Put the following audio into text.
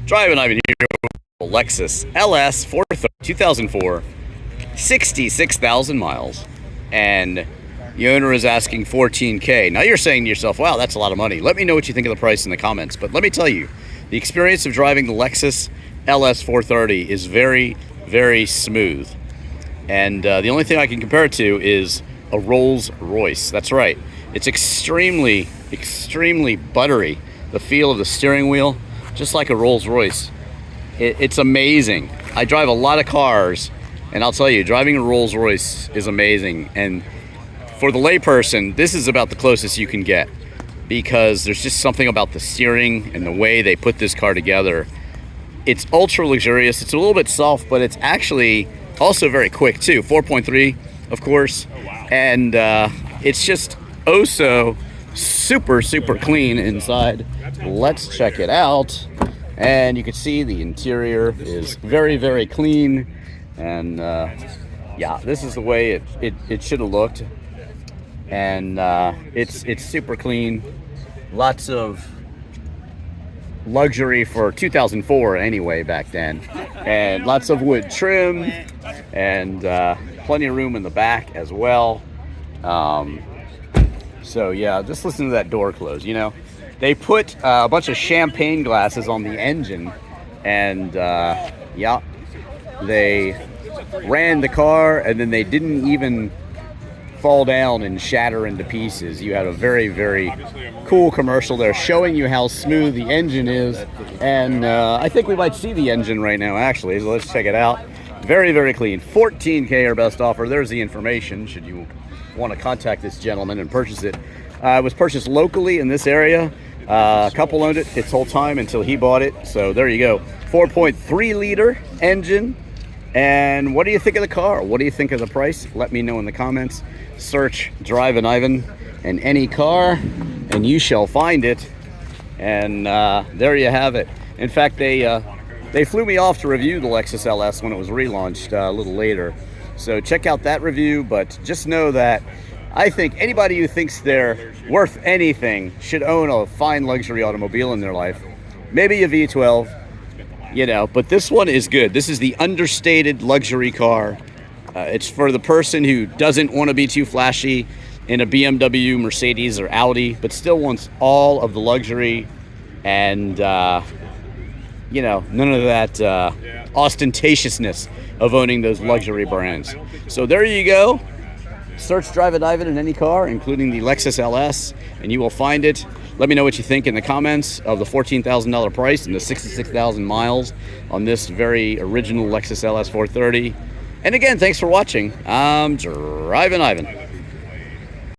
Drivin Ivan here with Lexus LS430 2004, 66,000 miles, and the owner is asking $14K. Now you're saying to yourself, wow, that's a lot of money. Let me know what you think of the price in the comments. But let me tell you, the experience of driving the Lexus LS430 is very, very smooth. And the only thing I can compare it to is a Rolls Royce. That's right. It's extremely, extremely buttery. The feel of the steering wheel, just like a Rolls Royce. It's amazing. I drive a lot of cars, and I'll tell you, driving a Rolls Royce is amazing. And for the layperson, this is about the closest you can get, because there's just something about the steering and the way they put this car together. It's ultra luxurious. It's a little bit soft, but it's actually also very quick too. 4.3, of course. Oh, wow. And it's just oh so super, super clean inside. Let's check it out. And you can see the interior is very, very clean. And yeah, this is the way it should have looked. And it's super clean. Lots of luxury for 2004 anyway back then. And lots of wood trim and plenty of room in the back as well. So yeah, just listen to that door close. You know, they put a bunch of champagne glasses on the engine, and yeah, they ran the car, and then they didn't even fall down and shatter into pieces. You had a very, very cool commercial there showing you how smooth the engine is, and I think we might see the engine right now actually, so let's check it out. Very, very clean. $14K our best offer. There's the information should you want to contact this gentleman and purchase it. It was purchased locally in this area. A couple owned it its whole time until he bought it, so there you go. 4.3 liter engine. And what do you think of the car? What do you think of the price? Let me know in the comments. Search Drivin Ivan in any car and you shall find it. And there you have it. In fact, they flew me off to review the Lexus LS when it was relaunched a little later. So check out that review, but just know that I think anybody who thinks they're worth anything should own a fine luxury automobile in their life. Maybe a V12. You know, but this one is good. This is the understated luxury car. It's for the person who doesn't want to be too flashy in a BMW, Mercedes, or Audi, but still wants all of the luxury and, you know, none of that ostentatiousness of owning those luxury brands. So there you go. Search Drivin Ivan in any car, including the Lexus LS, and you will find it. Let me know what you think in the comments of the $14,000 price and the 66,000 miles on this very original Lexus LS430. And again, thanks for watching. I'm Drivin Ivan.